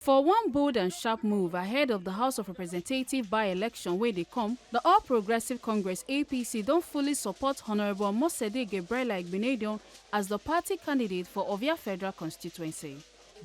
For one bold and sharp move ahead of the House of Representatives by-election where they come, the All Progressive Congress APC don't fully support Honorable Omosede Igbinedion as the party candidate for Ovia Federal Constituency.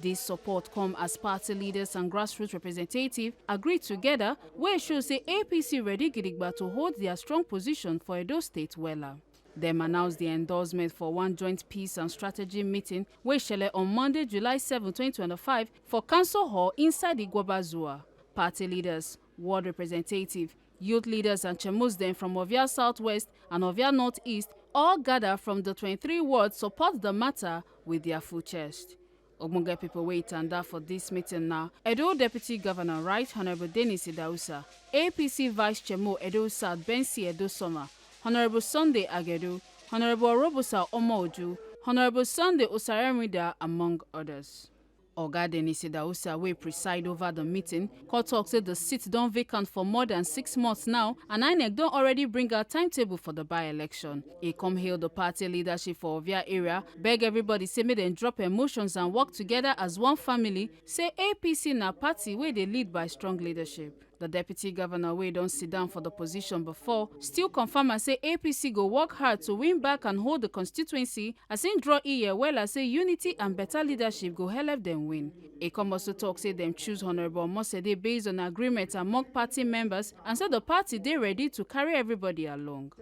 This support come as party leaders and grassroots representatives agree together where it shows say APC ready gidigba to hold their strong position for Edo State wella. Them announced the endorsement for one joint peace and strategy meeting wey shele on Monday, July 7, 2025 for Council Hall inside Igwabazua. Party leaders, ward representatives, youth leaders and chemos dem from Ovia Southwest and Ovia Northeast all gather from the 23 wards support the matter with their full chest. Ogbonge people wait and that for this meeting now. Edo Deputy Governor Right Honorable Dennis Idahosa, APC Vice Chemo Edo South Bensi Edo Summer, Honorable Sunday Agedu, Honorable Robusa Omoju, Honorable Sunday Osaremida, among others. Oga Dennis Idahosa, wey preside over the meeting, court talk say the seat don vacant for more than 6 months now, and INEC don already bring out timetable for the by-election. He come hail the party leadership for Ovia area, beg everybody say make dem drop emotions and work together as one family, say APC na party wey dey lead by strong leadership. The deputy governor wey don sit down for the position before still confirm and say APC go work hard to win back and hold the constituency as im draw ear well as say unity and better leadership go help dem win. E come also talk say dem choose Honorable Omosede based on agreement among party members and say the party dey ready to carry everybody along.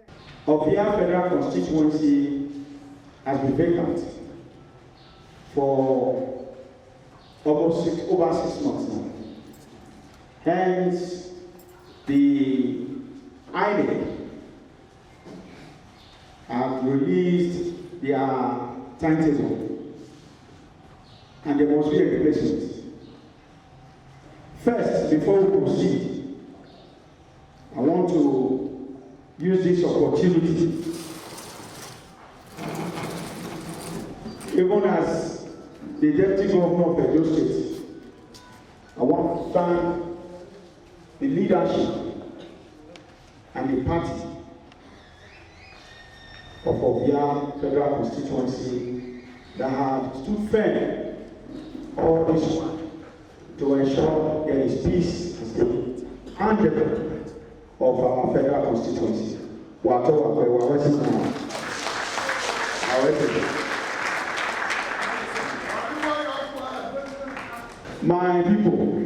Ovia Federal Constituency has been vacant for almost over 6 months now. Hence, the INEC have released their timetable, and there must be a replacement. First, before we proceed, I want to use this opportunity, even as the Deputy Governor of Edo State, I want to thank the leadership and the party of Ovia Federal Constituency that have stood firm all this while to ensure there is peace and development of our federal constituency. My people,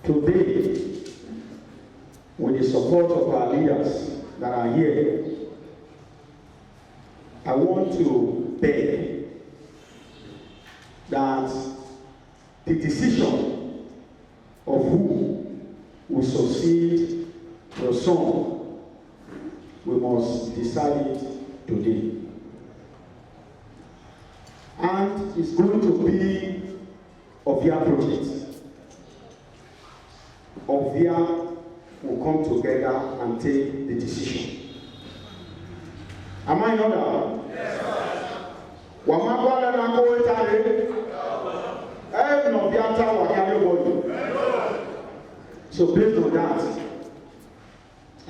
today, with the support of our leaders that are here, I want to beg that the decision of who will succeed your son, we must decide it today. And it's going to be Ovia project. Ovia will come together and take the decision. Am I not that? Yes, sir. So based on that,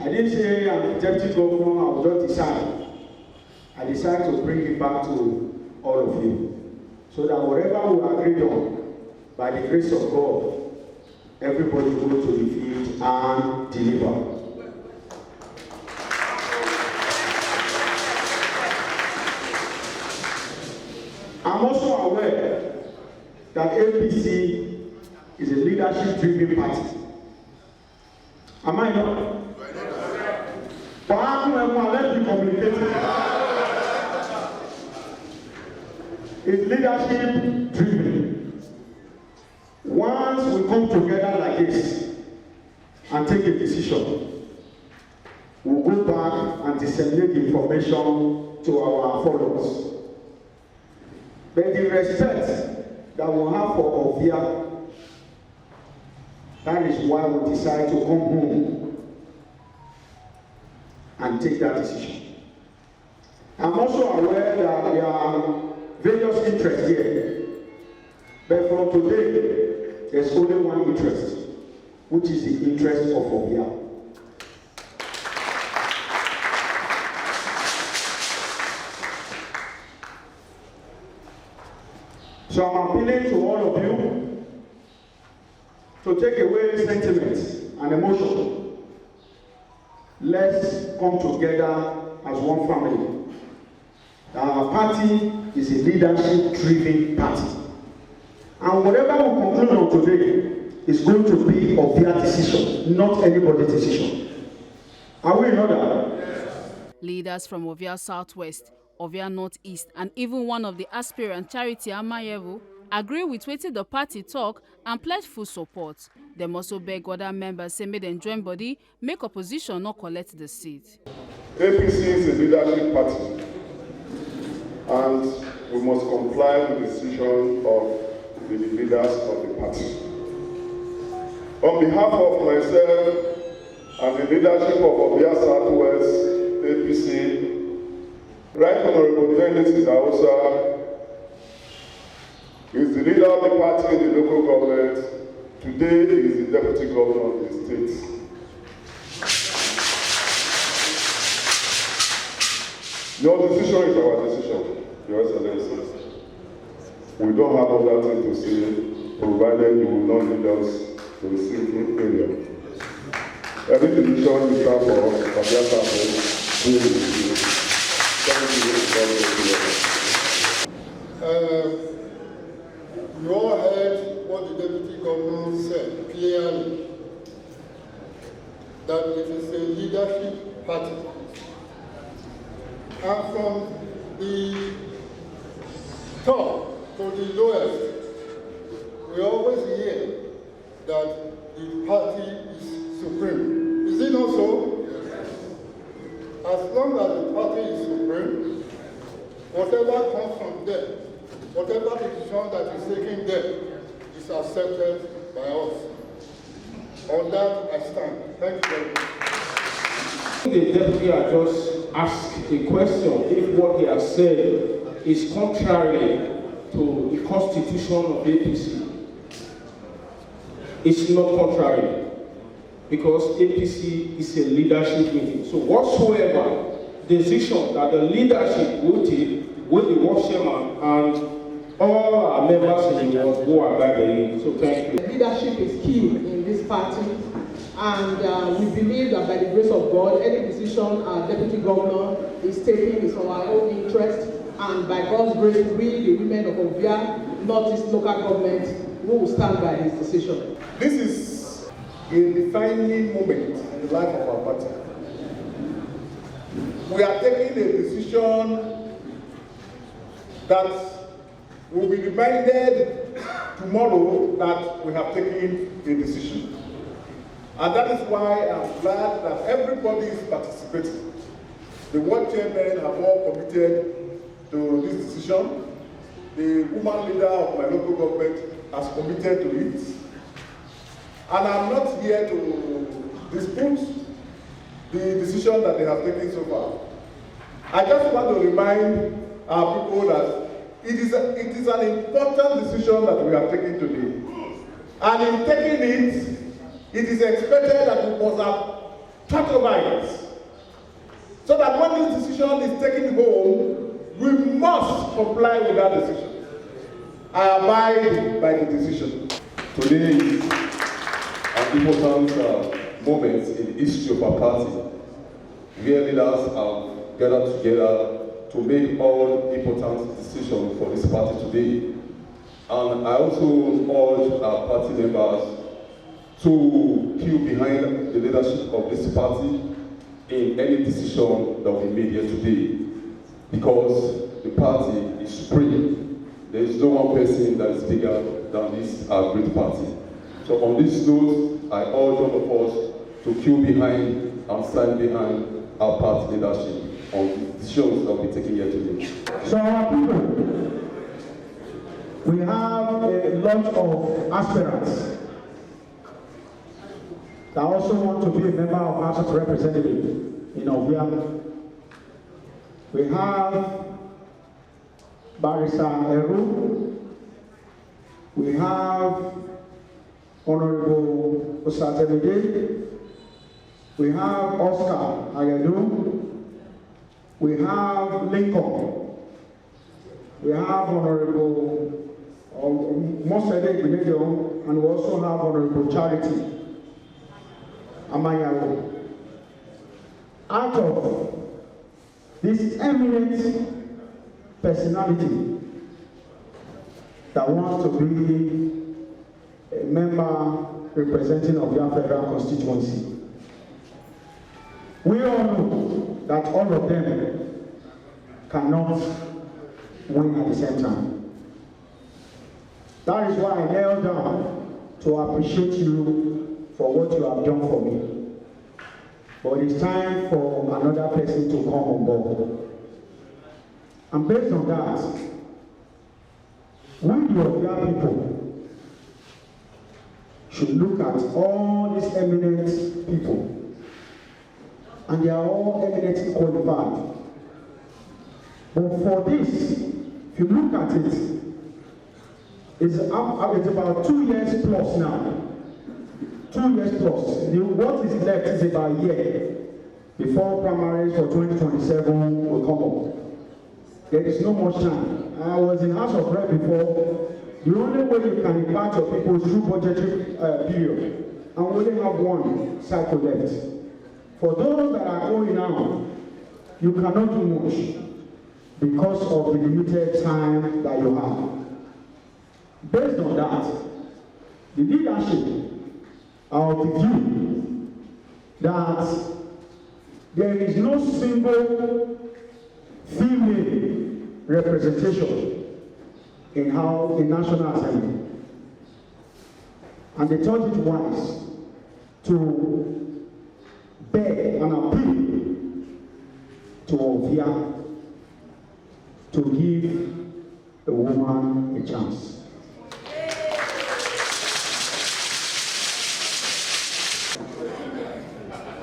I didn't say I'm the deputy governor, I will not decide. I decided to bring it back to all of you. So that whatever we agreed on, by the grace of God, everybody go to the field and deliver. I'm also aware that APC is a leadership-driven party. Am I not? Let me communicate. It's leadership-driven. Once we come together like this and take a decision, we'll go back and disseminate information to our followers. But the respect that we have for Ovia, that is why we decide to come home and take that decision. I'm also aware that there are various interests here, but from today, there's only one interest, which is the interest of Ovia. So I'm appealing to all of you to take away sentiments and emotion. Let's come together as one family. Our party is a leadership-driven party. And whatever we conclude on today is going to be Ovia decision, not anybody's decision. Are we in order? Yes. Leaders from Ovia Southwest, Ovia Northeast, and even one of the aspirant Charity Amayevu agree with wetin the party talk and pledge full support. Dem also beg other members say make dem join body, make opposition not collect the seat. APC is a leadership party, and we must comply with the decision of the leaders of the party. On behalf of myself and the leadership of Ovia Southwest APC, Right Honorable Idahosa is the leader of the party in the local government. Today he is the deputy governor of the state. Your decision is our decision, Your Excellency. We don't have other thing to say, provided you will not lead us to the sinking area. Every decision you stand for, Ovia Southwest, we will do. You all heard what the Deputy Governor said clearly, that it is a leadership party. And from the top to the lowest, we always hear that the party is supreme. Is it not so? As long as the party is supreme, whatever comes from them, whatever decision that is taken there, is accepted by us. On that, I stand. Thank you very much. The deputy has just asked a question if what he has said is contrary to the constitution of APC. It's not contrary, because APC is a leadership meeting. So whatsoever decision that the leadership will take, with the work chairman and all our members in the board who are gathering. So thank you. Leadership is key in this party, and we believe that by the grace of God, any decision our deputy governor is taking is for our own interest, and by God's grace, we, the women of Ovia, Northeast local government, we will stand by his decision. This is a defining moment in the life of our party. We are taking a decision that will be reminded tomorrow that we have taken a decision. And that is why I'm glad that everybody is participating. The ward chairmen have all committed to this decision. The woman leader of my local government has committed to it. And I'm not here to dispute the decision that they have taken so far. I just want to remind our people that it is an important decision that we have taken today. And in taking it, it is expected that we must have thought over it. So that when this decision is taken home, we must comply with that decision. I abide by the decision. Today is an important moment in the history of our party, where leaders have gathered together to make all important decisions for this party today. And I also urge our party members to queue behind the leadership of this party in any decision that we made here today, because the party is supreme. There is no one person that is bigger than this our great party. So on this note, I urge all of us to queue behind and stand behind our party leadership on the decisions that will be taken here today. So our people, we have a lot of aspirants that also want to be a member of House of Representatives in Ovia. We have Barrister Eru. We have Honorable Osatemide. We have Oscar Agadu. We have Lincoln. We have Honorable Omosede Igbinedion, and we also have Honorable Charity Amayaro. Out of this eminent personality that wants to be a member representing Ovia Federal Constituency, we all know that all of them cannot win at the same time. That is why I knelt down to appreciate you for what you have done for me. But it's time for another person to come on board. And based on that, we the Ovia people should look at all these eminent people, and they are all eminently qualified. But for this, if you look at it, it's about 2 years plus now. 2 years plus. What is left is about a year before primaries for 2027 will come up. There is no more time. I was in House of Rep before. The only way you can impact your people is through budgetary period. And we only have one cycle left. For those that are going now, you cannot do much because of the limited time that you have. Based on that, the leadership of the view that there is no single female representation in National Assembly. And they thought it wise to beg and appeal to Ovia to give a woman a chance.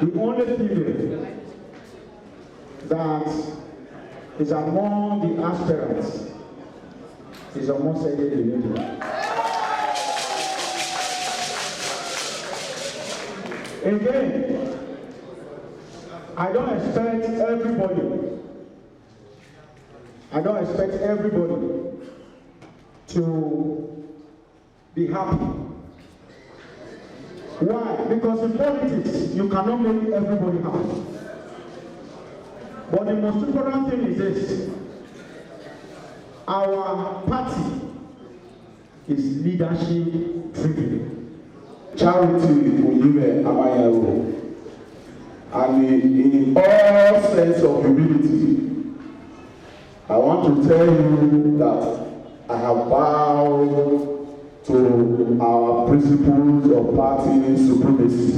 The only female that is among the aspirants is Omosede Igbinedion. Again, I don't expect everybody to be happy. Why? Because in politics, you cannot make everybody happy. But the most important thing is this: our party is leadership driven. Charity Oyime Amayaro, and in all sense of humility, I want to tell you that I have bowed to our principles of party supremacy.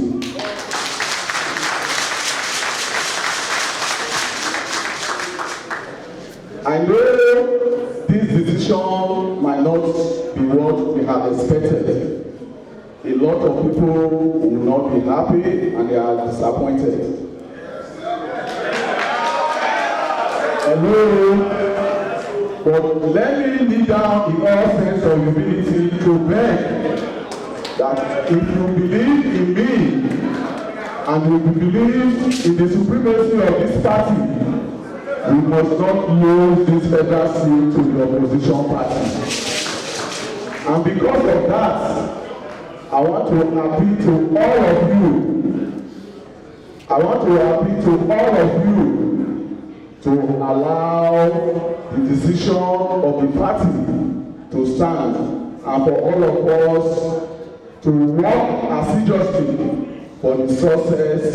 I know this decision might not be what we have expected. A lot of people will not be happy and they are disappointed. But let me kneel down in all sense of humility to beg that if you believe in me and if you believe in the supremacy of this party, we must not lose this federal seat to the opposition party. And because of that, I want to appeal to all of you. I want to appeal to all of you to allow the decision of the party to stand, and for all of us to work assiduously for the success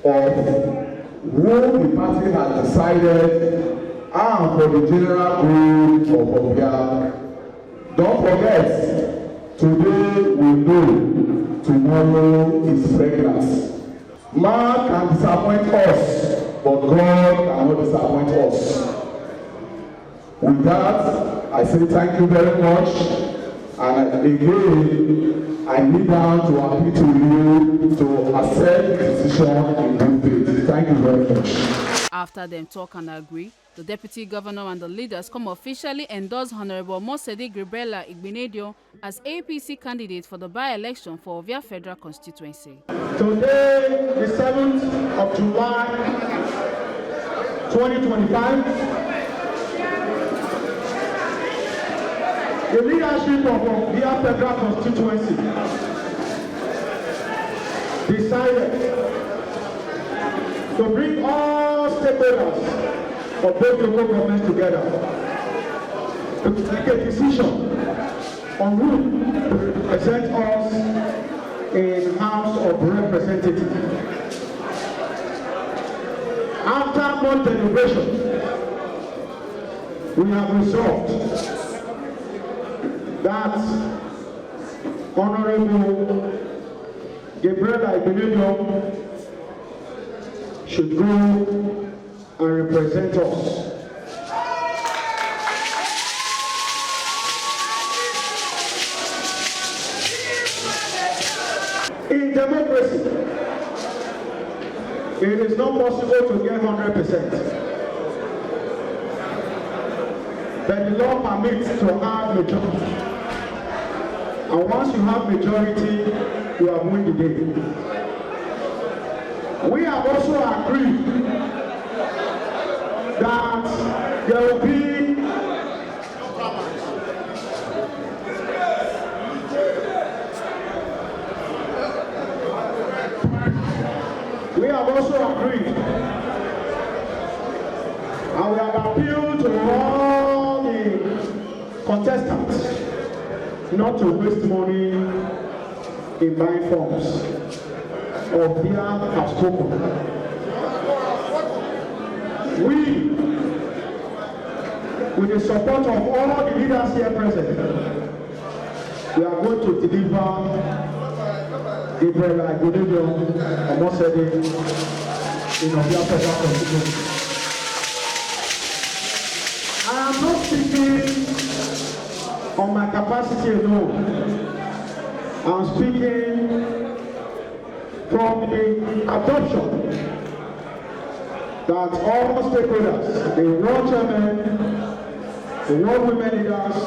of who the party has decided and for the general good of Ovia. Don't forget, today we know, tomorrow is pregnant. Man can disappoint us, but God cannot disappoint us. With that, I say thank you very much. And again, I kneel down to appeal to you to accept the decision in good faith. Thank you very much. After them talk and agree, the Deputy Governor and the leaders come officially endorse Honorable Omosede Igbinedion as APC candidate for the by-election for Ovia Federal Constituency. Today, the 7th of July, 2025, The leadership of Ovia Federal Constituency decided to bring all stakeholders of both local governments together to take a decision on who will represent us in House of Representatives. After much deliberation, we have resolved that Honorable Igbinedion should go and represent us. In democracy, it is not possible to get 100%. But the law permits to have majority. And once you have majority, you have won the day. We have also agreed that there will be and we have appealed to all the contestants not to waste money in buying forms. Ovia have spoken. We, with the support of all the leaders here present, we are going to deliver Igbinedion, Omosede in Ovia Federal Constituency. I am not speaking on my capacity alone. I am speaking from the adoption that all stakeholders, the world chairman, the world women leaders,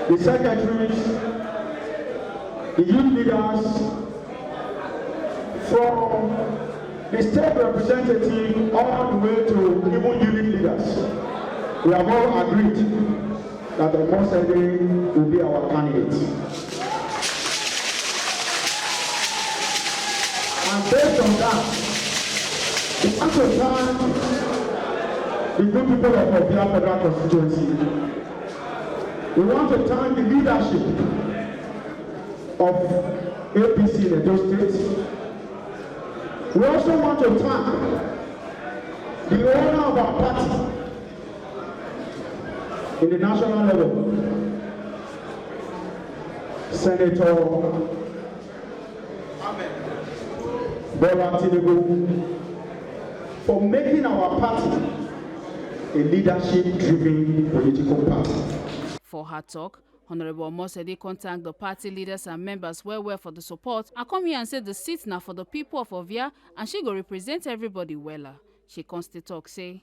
the secretaries, the youth leaders, from the state representative all the way to even unit leaders, we have all agreed that Omosede will be our candidate. And based on that, we want to thank the good people of Ovia Federal Constituency. We want to thank the leadership of APC in Endorse State. We also want to thank the owner of our party in the national level, Senator Bola Tinubu, for making our party a leadership-driven political party. For her talk, Honorable Omosede contacted the party leaders and members well for the support. I come here and say the seat now for the people of Ovia, and she go represent everybody well. She constantly talk say,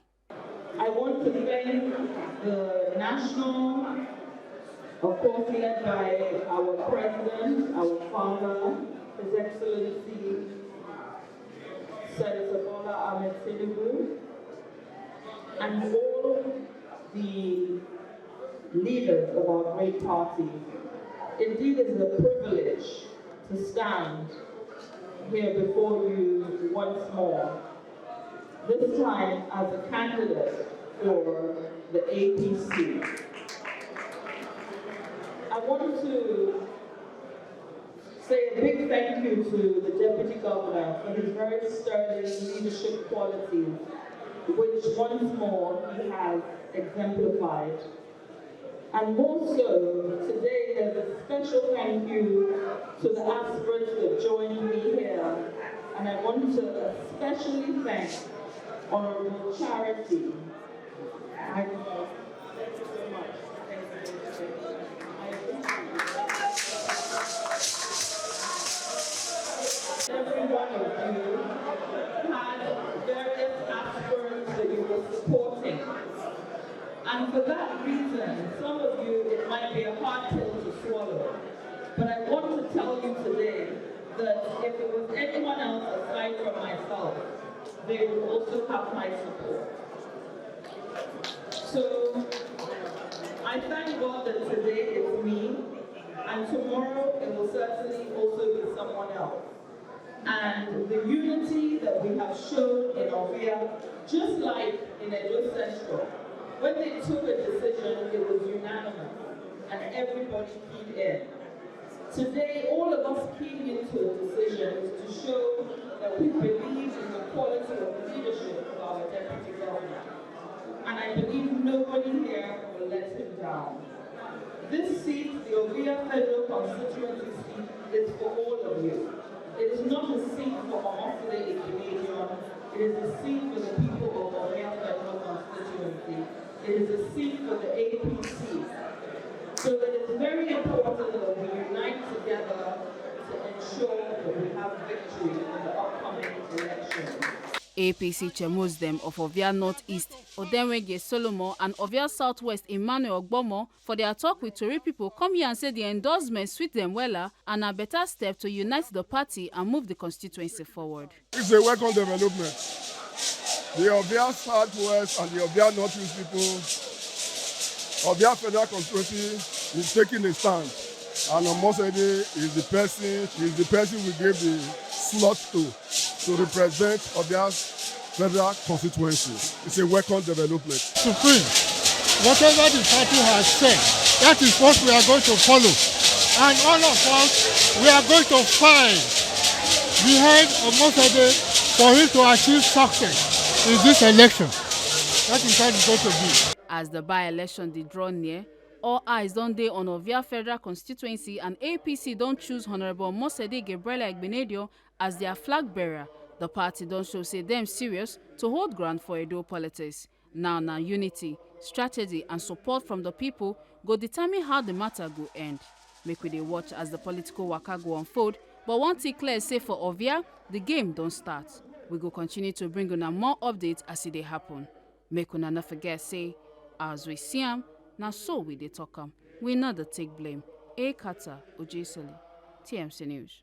I want to thank the national, of course, led by our president, our father, His Excellency Senator Bola Tinubu, and all the leaders of our great party. Indeed, it is a privilege to stand here before you once more, this time as a candidate for the APC. I want to say a big thank you to the Deputy Governor for his very sturdy leadership qualities, which once more he has exemplified. And more so, today there's a special thank you to the aspirants that joined me here. And I want to especially thank Honorable Charity. Thank you so much. Every one of you had various aspirants that you were supporting. And for that reason, some of you, it might be a hard pill to swallow. But I want to tell you today that if it was anyone else aside from myself, they would also have my support. So I thank God that today it's me, and tomorrow it will certainly also be someone else. And the unity that we have shown in Ovia, just like in Endorse Central, when they took a decision, it was unanimous, and everybody keyed in. Today, all of us keyed into a decision to show that we believe in the quality of leadership of our deputy governor. And I believe nobody here will let him down. This seat, the Ovia Federal Constituency seat, is for all of you. It is not a seat for Omosede Igbinedion. It is a seat for the people of Ovia Federal Constituency. It is a seat for the APC. So it is very important that we unite together to ensure that we have victory in the upcoming election. APC chairman of Ovia Northeast, Odenwege Solomon, and Ovia Southwest, Emmanuel Ogbomo, for their talk with Tory people, come here and say the endorsement suit them well and a better step to unite the party and move the constituency forward. It's a welcome development. The Ovia Southwest and the Ovia Northeast people, Ovia Federal Constituency is taking a stand, and Omosede is the person we gave the slot to represent Ovia Federal Constituency. It's a welcome development. Supreme, whatever the party has said, that is what we are going to follow. And all of us, we are going to fight behind Omosede for him to achieve success in this election. That is how it's going to be. As the by-election did draw near, all eyes don't dey on Ovia Federal Constituency, and APC don't choose Honorable Omosede Igbinedion as their flag bearer. The party don't show say them serious to hold ground for Edo politics. Now unity, strategy and support from the people go determine how the matter go end. Make we dey watch as the political waka go unfold, but one thing clear say for Ovia, the game don't start. We go continue to bring una more updates as it dey happen. Make una not forget say, as we see am, na so we dey talk am. We not dey take blame. A Kata Ojesele, TMC News.